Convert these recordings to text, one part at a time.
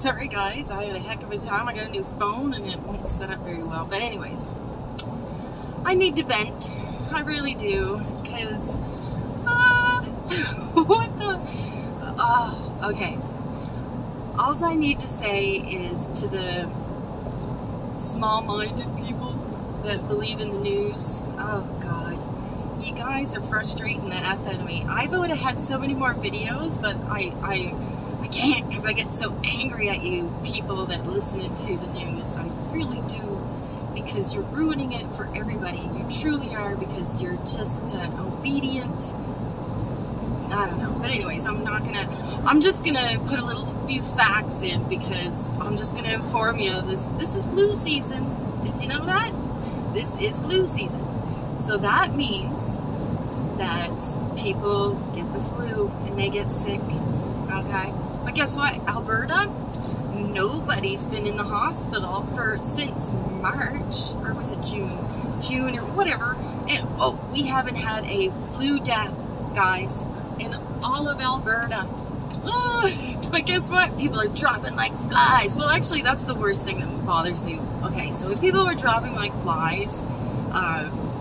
Sorry guys, I had a heck of a time. I got a new phone and it won't set up very well. But anyways, I need to vent. I really do. Because, what the... okay. All I need to say is to the small-minded people that believe in the news, oh God, you guys are frustrating the F out of me. I would have had so many more videos, but I can't because I get so angry at you people that listen to the news. I really do, because you're ruining it for everybody. You truly are, because you're just an obedient, I don't know. But anyways, I'm just gonna put a few facts in, because I'm just gonna inform you this is flu season. Did you know that? This is flu season. So that means that people get the flu and they get sick, okay? But guess what? Alberta, nobody's been in the hospital since March, or was it June or whatever. And we haven't had a flu death, guys, in all of Alberta. But guess what? People are dropping like flies. Well, actually, that's the worst thing that bothers me. Okay, so if people were dropping like flies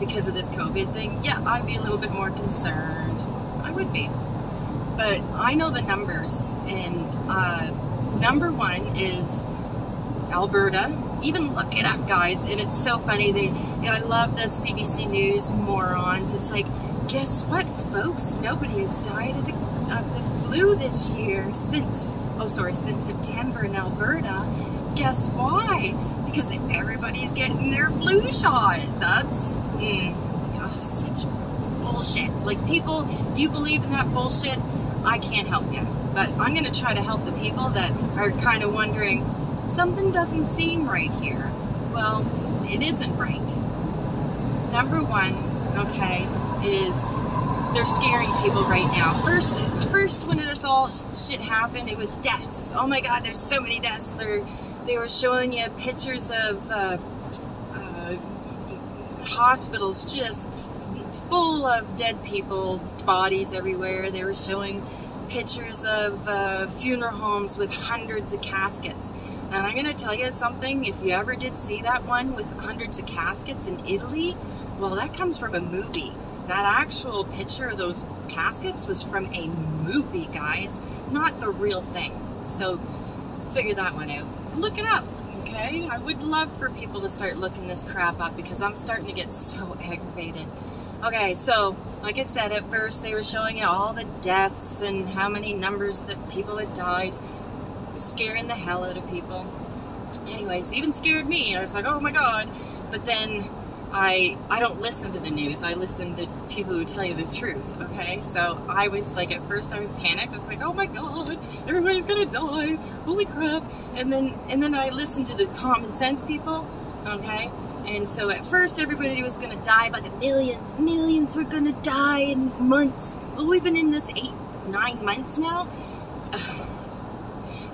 because of this COVID thing, yeah, I'd be a little bit more concerned. I would be. But I know the numbers, and number one is Alberta. Even look it up, guys, and it's so funny. I love the CBC News morons. It's like, guess what, folks? Nobody has died of the flu this year since September in Alberta. Guess why? Because everybody's getting their flu shot. That's such bullshit. Like, people, if you believe in that bullshit, I can't help you. But I'm going to try to help the people that are kind of wondering, something doesn't seem right here. Well, it isn't right. Number one, okay, is they're scaring people right now. First when this all shit happened, it was deaths. Oh my God, there's so many deaths. They were showing you pictures of hospitals just full of dead people, bodies everywhere. They were showing pictures of funeral homes with hundreds of caskets. And I'm going to tell you something, if you ever did see that one with hundreds of caskets in Italy, well, that comes from a movie. That actual picture of those caskets was from a movie, guys, not the real thing. So figure that one out. Look it up, okay? I would love for people to start looking this crap up, because I'm starting to get so aggravated. Okay, so like I said, at first they were showing you all the deaths and how many numbers that people had died, scaring the hell out of people. Anyways, it even scared me. I was like, oh my God. But then I don't listen to the news. I listen to people who tell you the truth, okay? So I was like, at first I was panicked. I was like, oh my God, everybody's gonna die. Holy crap. And then I listened to the common sense people, okay? And so at first everybody was gonna die by the millions. Millions were gonna die in months. Well, we've been in this 8-9 months now.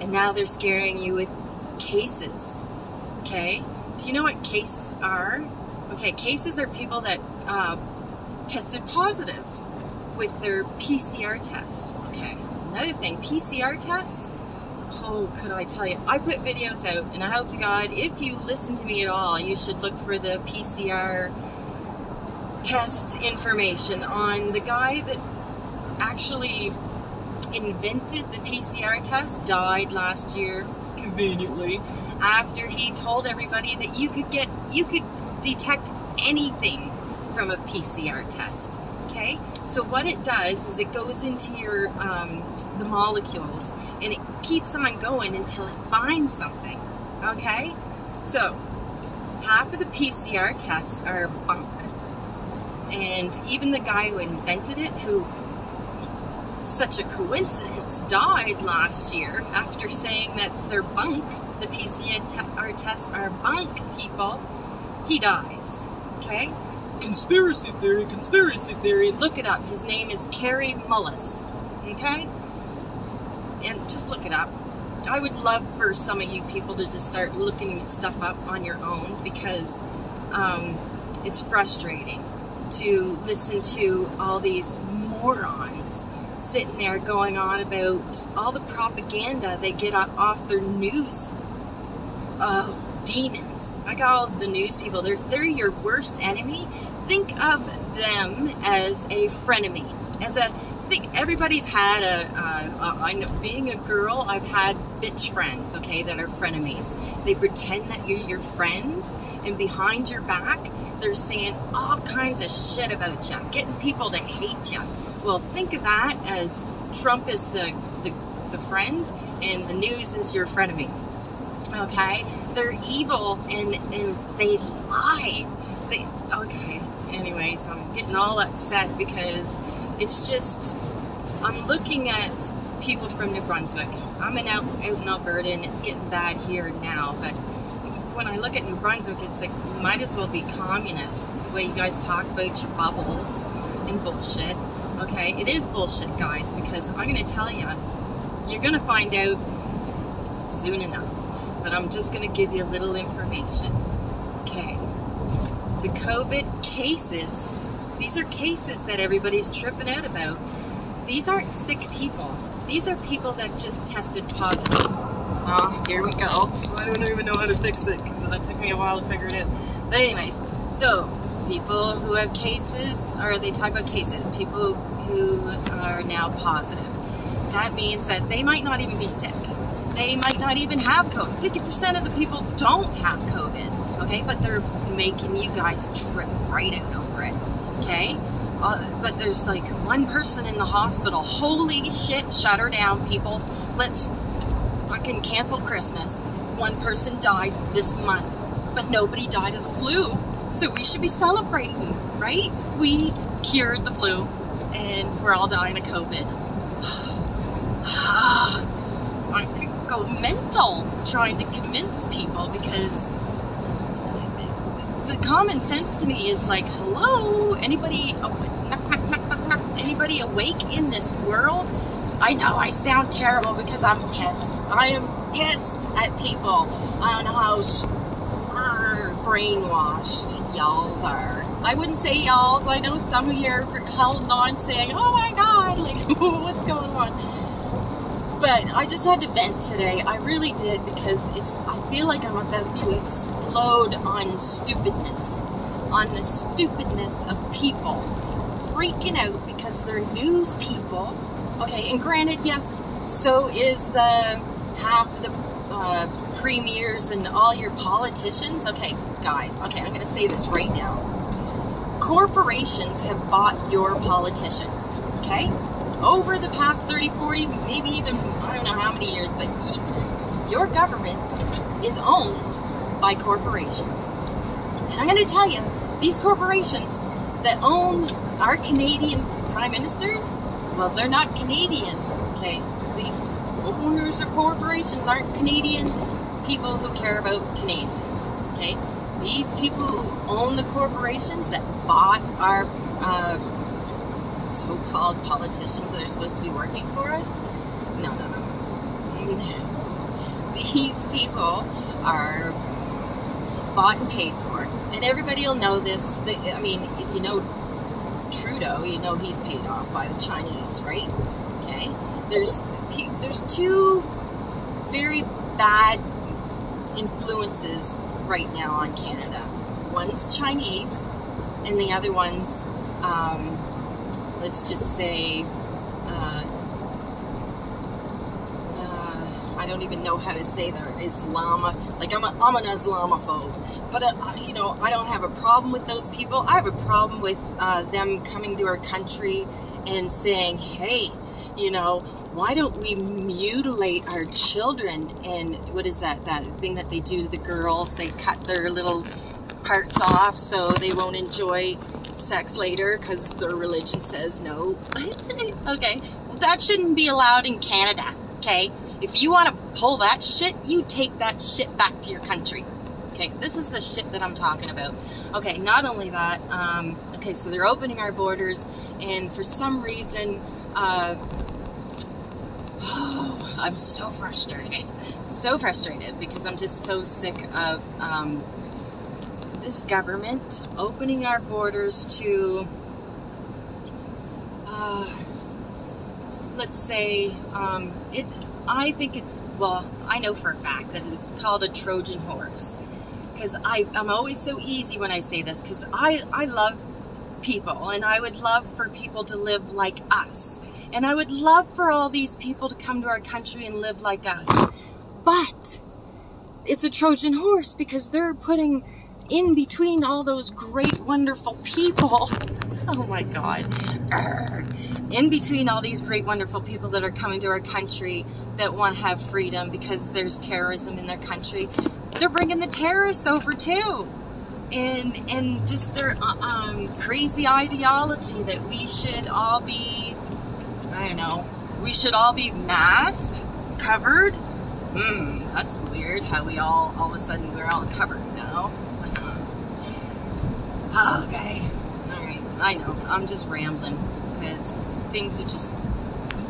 And now they're scaring you with cases, okay? Do you know what cases are? Okay, cases are people that tested positive with their PCR tests. Okay, another thing, PCR tests, oh, could I tell you, I put videos out, and I hope to God, if you listen to me at all, you should look for the PCR test information on the guy that actually invented the PCR test. Died last year, conveniently, after he told everybody that you could detect anything from a PCR test. Okay, so what it does is it goes into your the molecules, and it keeps on going until it finds something. Okay, so half of the PCR tests are bunk, and even the guy who invented it, who, such a coincidence, died last year after saying that they're bunk, the PCR tests are bunk, people, he dies. Okay? Conspiracy theory. Look it up. His name is Kary Mullis. Okay? And just look it up. I would love for some of you people to just start looking stuff up on your own, because it's frustrating to listen to all these morons sitting there going on about all the propaganda they get off their news demons. I call the news people, they're your worst enemy. Think of them as a frenemy. I think everybody's had I know, being a girl, I've had bitch friends, okay, that are frenemies. They pretend that you're your friend, and behind your back, they're saying all kinds of shit about you, getting people to hate you. Well, think of that as Trump is the friend, and the news is your frenemy. Okay? They're evil, and they lie. Okay. Anyways, I'm getting all upset because it's just, I'm looking at people from New Brunswick. I'm out in Alberta, and it's getting bad here now, but when I look at New Brunswick, it's like, might as well be communist, the way you guys talk about your bubbles and bullshit. Okay, it is bullshit, guys, because I'm going to tell you, you're going to find out soon enough, but I'm just going to give you a little information. Okay, the COVID cases, these are cases that everybody's tripping out about. These aren't sick people. These are people that just tested positive. Oh, here we go. I don't even know how to fix it because that took me a while to figure it out. But anyways, so people who have cases, or they talk about cases, people who are now positive. That means that they might not even be sick. They might not even have COVID. 50% of the people don't have COVID, okay? But they're making you guys trip right out over it, okay? But there's like one person in the hospital. Holy shit, shut her down, people. Let's fucking cancel Christmas. One person died this month, but nobody died of the flu. So we should be celebrating, right? We cured the flu, and we're all dying of COVID. I could go mental trying to convince people, because the common sense to me is like, hello, anybody awake in this world? I know I sound terrible because I'm pissed. I am pissed at people on how brainwashed y'alls are. I wouldn't say y'alls. I know some of you are holding on saying, oh my god, like, what's going on? But I just had to vent today. I really did, because I feel like I'm about to explode on stupidness. On the stupidness of people freaking out because they're news people. Okay, and granted, yes, so is the half of the premiers and all your politicians. Okay, guys, okay, I'm going to say this right now. Corporations have bought your politicians, okay? Over the past 30, 40, maybe even, I don't know how many years, but your government is owned by corporations. And I'm going to tell you, these corporations that own our Canadian prime ministers, well, they're not Canadian, okay? These owners of corporations aren't Canadian people who care about Canadians, okay? These people who own the corporations that bought our so-called politicians that are supposed to be working for us, no. These people are bought and paid for, and everybody will know this. I mean, if you know Trudeau, you know he's paid off by the Chinese, right? Okay, there's two very bad influences right now on Canada. One's Chinese, and the other one's let's just say I don't even know how to say the Islam. Like, I'm an Islamophobe, but you know, I don't have a problem with those people. I have a problem with them coming to our country and saying, hey, you know, why don't we mutilate our children? And what is that thing that they do to the girls? They cut their little parts off so they won't enjoy sex later because their religion says no. Okay, well, that shouldn't be allowed in Canada, okay? If you want to pull that shit, you take that shit back to your country. Okay, this is the shit that I'm talking about. Okay, not only that, okay, so they're opening our borders, and for some reason, I'm so frustrated because I'm just so sick of this government opening our borders to let's say, I think it's, well, I know for a fact that it's called a Trojan horse. Because I'm always so easy when I say this, because I love people, and I would love for people to live like us. And I would love for all these people to come to our country and live like us. But it's a Trojan horse because they're putting in between all those great, wonderful people. Oh my God. In between all these great, wonderful people that are coming to our country that want to have freedom because there's terrorism in their country, they're bringing the terrorists over too. And just their crazy ideology that we should all be, I don't know, we should all be masked, covered. That's weird how we all of a sudden we're all covered now. Okay. Alright. I know. I'm just rambling because things are just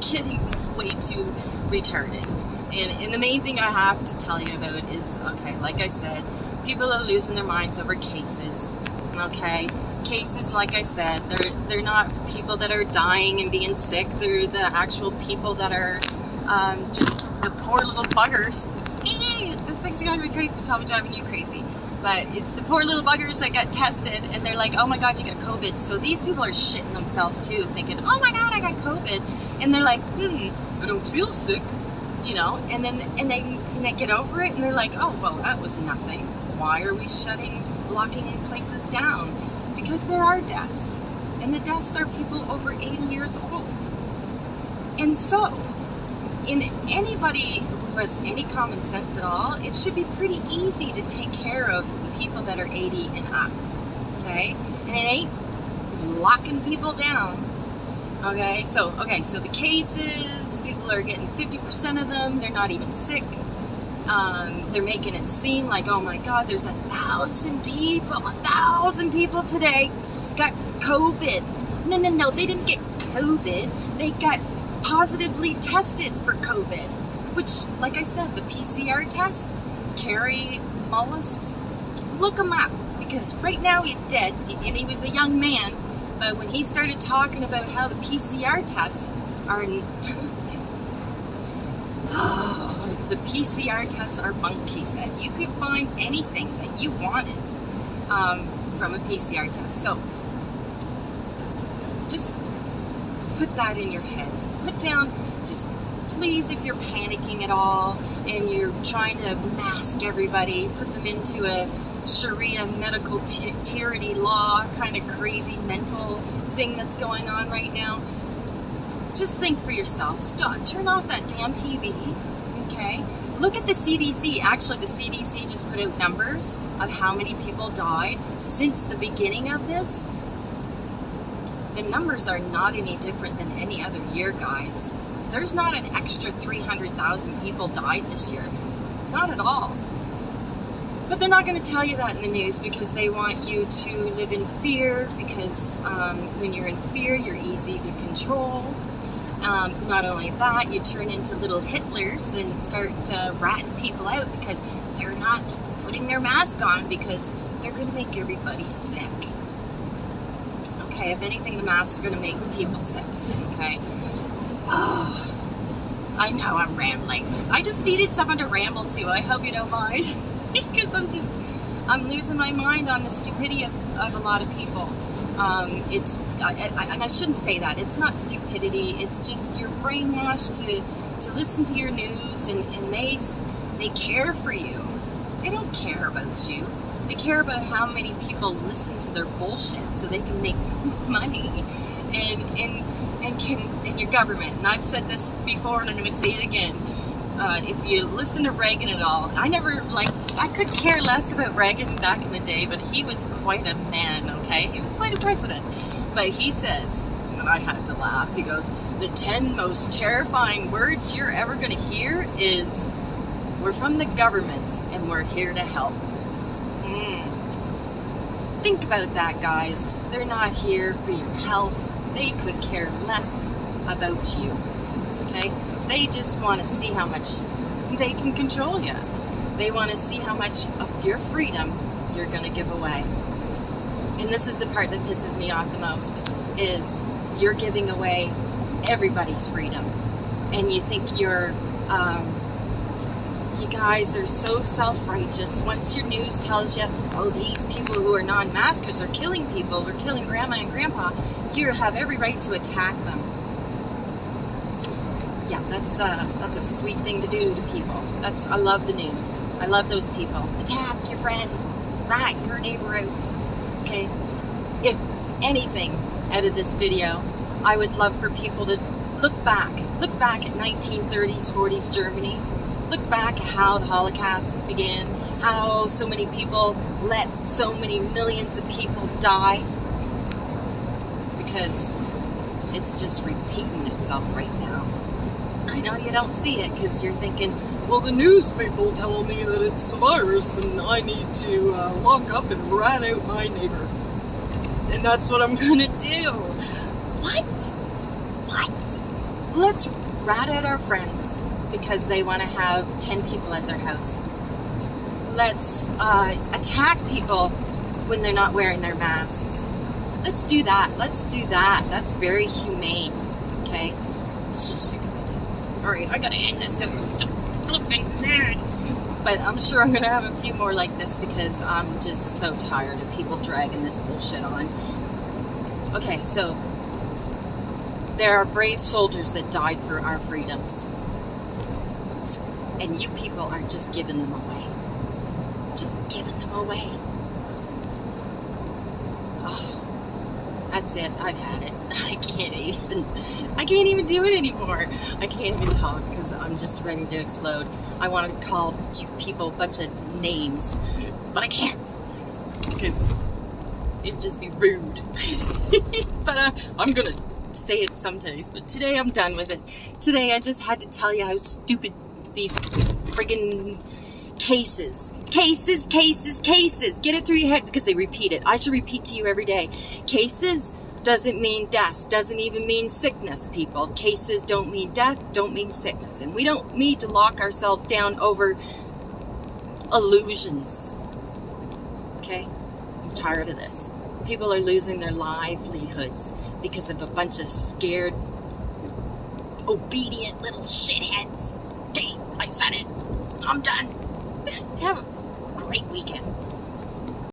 getting way too retarded. And the main thing I have to tell you about is, okay, like I said, people are losing their minds over cases. Okay? Cases, like I said, they're not people that are dying and being sick. They're the actual people that are just the poor little buggers. This thing's going to be crazy. It's probably driving you crazy. But it's the poor little buggers that got tested and they're like, oh my God, you got COVID. So these people are shitting themselves too, thinking, oh my God, I got COVID. And they're like, I don't feel sick. You know, and they get over it and they're like, oh, well, that was nothing. Why are we locking places down? Because there are deaths. And the deaths are people over 80 years old. And so, in anybody who has any common sense at all, it should be pretty easy to take care of the people that are 80 and up. Okay? And it ain't locking people down. Okay, so the cases, people are getting 50% of them, they're not even sick. They're making it seem like, oh my God, there's 1,000 people today got COVID. No, they didn't get COVID. They got positively tested for COVID, which, like I said, the PCR tests, Kary Mullis, look him up, because right now he's dead, and he was a young man. But when he started talking about how the PCR tests are, the PCR tests are bunk, he said. You could find anything that you wanted from a PCR test. So just put that in your head. Put down, just please, if you're panicking at all and you're trying to mask everybody, put them into a Sharia medical tyranny law kind of crazy mental thing that's going on right now. Just think for yourself. Stop. Turn off that damn TV. Okay? Look at the CDC. Actually, the CDC just put out numbers of how many people died since the beginning of this. The numbers are not any different than any other year, guys. There's not an extra 300,000 people died this year. Not at all. But they're not going to tell you that in the news because they want you to live in fear, because when you're in fear, you're easy to control. Not only that, you turn into little Hitlers and start ratting people out because they're not putting their mask on because they're going to make everybody sick. Okay, if anything, the masks are going to make people sick. Okay? Oh, I know I'm rambling. I just needed someone to ramble to. I hope you don't mind. Because I'm losing my mind on the stupidity of a lot of people. And I shouldn't say that. It's not stupidity. It's just you're brainwashed to listen to your news, and they care for you. They don't care about you. They care about how many people listen to their bullshit so they can make money. And your government. And I've said this before, and I'm going to say it again. If you listen to Reagan at all, I could care less about Reagan back in the day, but he was quite a man, okay? He was quite a president. But he says, and I had to laugh, he goes, the 10 most terrifying words you're ever going to hear is, we're from the government and we're here to help. Think about that, guys. They're not here for your health. They could care less about you, okay? They just want to see how much they can control you. They want to see how much of your freedom you're going to give away. And this is the part that pisses me off the most, is you're giving away everybody's freedom. and you think you guys are so self-righteous. Once your news tells you, oh, these people who are non-maskers are killing people, or killing grandma and grandpa, you have every right to attack them. Yeah, that's a sweet thing to do to people. I love the news. I love those people. Attack your friend. Rat your neighbor out. Okay? If anything out of this video, I would love for people to look back at 1930s, 40s Germany. Look back at how the Holocaust began, how so many people let so many millions of people die, because it's just repeating itself right now. I know you don't see it because you're thinking, well, the news people tell me that it's a virus and I need to lock up and rat out my neighbor. And that's what I'm gonna do. What? Let's rat out our friends because they want to have 10 people at their house. Let's attack people when they're not wearing their masks. Let's do that. That's very humane. Okay? I'm so sick of it. Alright, I gotta end this because I'm so flipping mad. But I'm sure I'm gonna have a few more like this because I'm just so tired of people dragging this bullshit on. Okay, so there are brave soldiers that died for our freedoms. And you people are just giving them away. Just giving them away. Oh, that's it. I've had it. I can't even do it anymore. I can't even talk because I'm just ready to explode. I want to call you people a bunch of names, but I can't. Because it'd just be rude. But I'm gonna say it sometimes. But today I'm done with it. Today I just had to tell you how stupid these friggin' cases. Get it through your head because they repeat it. I should repeat to you every day. Cases doesn't mean death. Doesn't even mean sickness, people. Cases don't mean death, don't mean sickness. And we don't need to lock ourselves down over illusions. Okay? I'm tired of this. People are losing their livelihoods because of a bunch of scared, obedient little shitheads. Okay, I said it. I'm done. Have a great weekend.